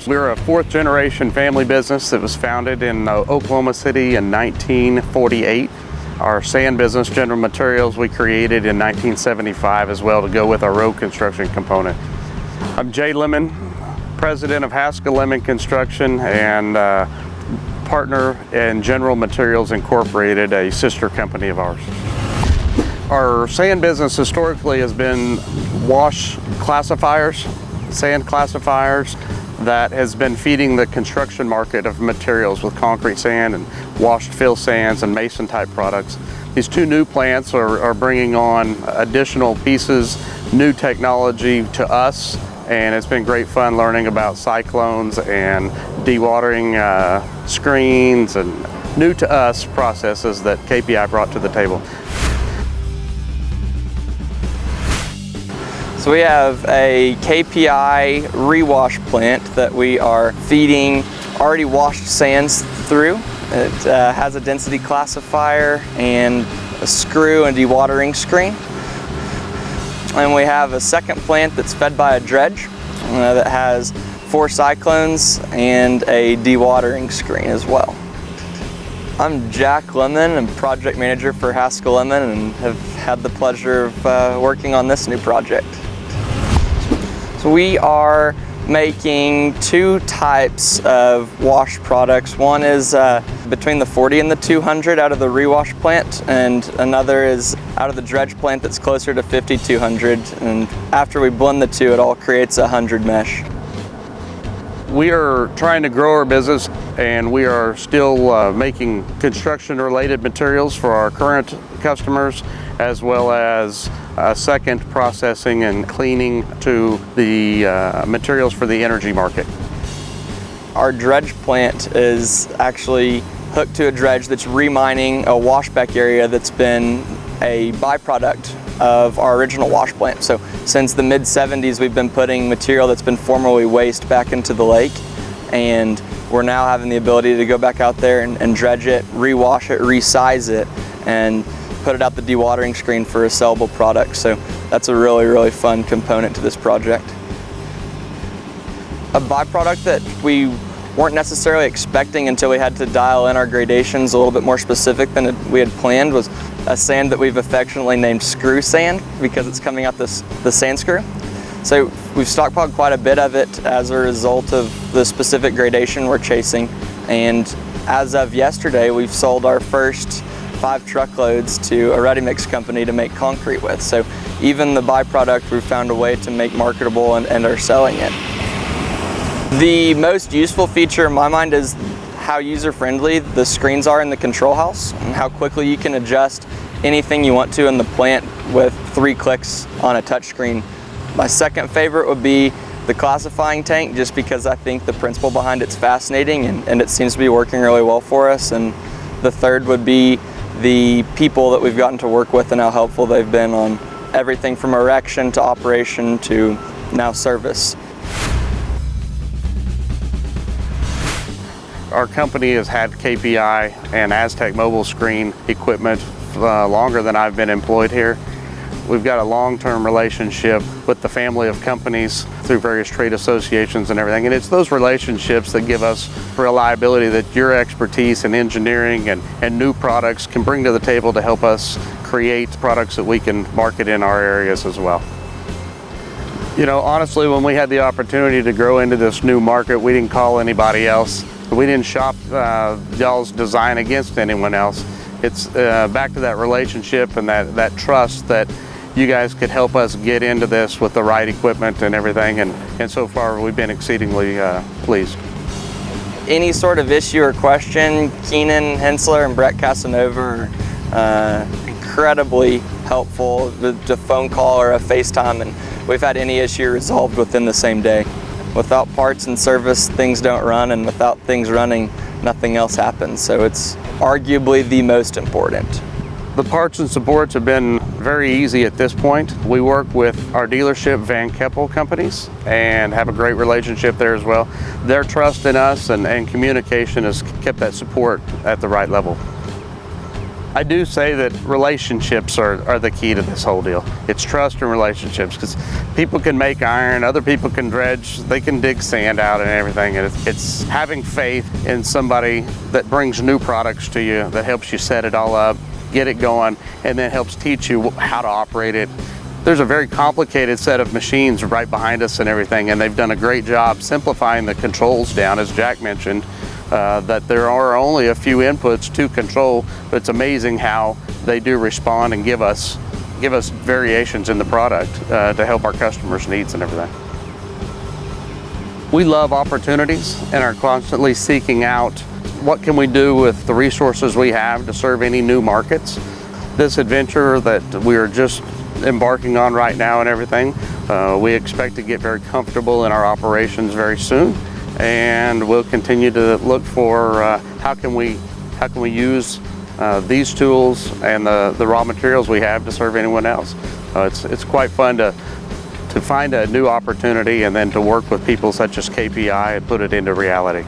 We're a fourth generation family business that was founded in Oklahoma City in 1948. Our sand business, General Materials, we created in 1975 as well to go with our road construction component. I'm Jay Lemon, president of Haskell Lemon Construction and partner in General Materials Incorporated, a sister company of ours. Our sand business historically has been wash classifiers, sand classifiers, that has been feeding the construction market of materials with concrete sand and washed fill sands and mason type products. These two new plants are bringing on additional pieces, new technology to us, and it's been great fun learning about cyclones and dewatering screens and new to us processes that KPI brought to the table. So we have a KPI rewash plant that we are feeding already washed sands through. It has a density classifier and a screw and dewatering screen. And we have a second plant that's fed by a dredge that has 4 cyclones and a dewatering screen as well. I'm Jack Lemon, I'm project manager for Haskell Lemon and have had the pleasure of working on this new project. So we are making 2 types of wash products. One is between the 40 and the 200 out of the rewash plant, and another is out of the dredge plant that's closer to 5200. And after we blend the 2, it all creates 100 mesh. We are trying to grow our business, and we are still making construction related materials for our current customers, as well as second processing and cleaning to the materials for the energy market. Our dredge plant is actually hooked to a dredge that's remining a washback area that's been a byproduct of our original wash plant. So since the mid-70s, we've been putting material that's been formerly waste back into the lake, and we're now having the ability to go back out there and dredge it, rewash it, resize it, and put it out the dewatering screen for a sellable product. So that's a really, really fun component to this project. A byproduct that we weren't necessarily expecting until we had to dial in our gradations a little bit more specific than we had planned was a sand that we've affectionately named screw sand because it's coming out the sand screw. So we've stockpiled quite a bit of it as a result of the specific gradation we're chasing. And as of yesterday, we've sold our first 5 truckloads to a ready mix company to make concrete with. So even the byproduct, we've found a way to make marketable and are selling it. The most useful feature in my mind is how user-friendly the screens are in the control house and how quickly you can adjust anything you want to in the plant with 3 clicks on a touch screen. My second favorite would be the classifying tank, just because I think the principle behind it's fascinating and it seems to be working really well for us. And the third would be the people that we've gotten to work with and how helpful they've been on everything from erection to operation to now service. Our company has had KPI and Astec mobile screen equipment longer than I've been employed here. We've got a long-term relationship with the family of companies through various trade associations and everything, and it's those relationships that give us reliability that your expertise in engineering and new products can bring to the table to help us create products that we can market in our areas as well. You know, honestly, when we had the opportunity to grow into this new market, we didn't call anybody else. We didn't shop y'all's design against anyone else. It's back to that relationship and that trust that you guys could help us get into this with the right equipment and everything, and so far we've been exceedingly pleased. Any sort of issue or question, Keenan Hensler and Brett Casanova are incredibly helpful. The phone call or a FaceTime, and we've had any issue resolved within the same day. Without parts and service, things don't run, and without things running, nothing else happens. So it's arguably the most important. The parts and supports have been very easy at this point. We work with our dealership Van Keppel companies and have a great relationship there as well. Their trust in us and communication has kept that support at the right level. I do say that relationships are the key to this whole deal. It's trust and relationships, because people can make iron, other people can dredge, they can dig sand out and everything. And it's having faith in somebody that brings new products to you, that helps you set it all up, get it going, and then helps teach you how to operate it. There's a very complicated set of machines right behind us and everything, and they've done a great job simplifying the controls down, as Jack mentioned, that there are only a few inputs to control, but it's amazing how they do respond and give us variations in the product to help our customers' needs and everything. We love opportunities and are constantly seeking out what can we do with the resources we have to serve any new markets. This adventure that we are just embarking on right now and everything, we expect to get very comfortable in our operations very soon, and we'll continue to look for how can we use these tools and the raw materials we have to serve anyone else. It's quite fun to find a new opportunity and then to work with people such as KPI and put it into reality.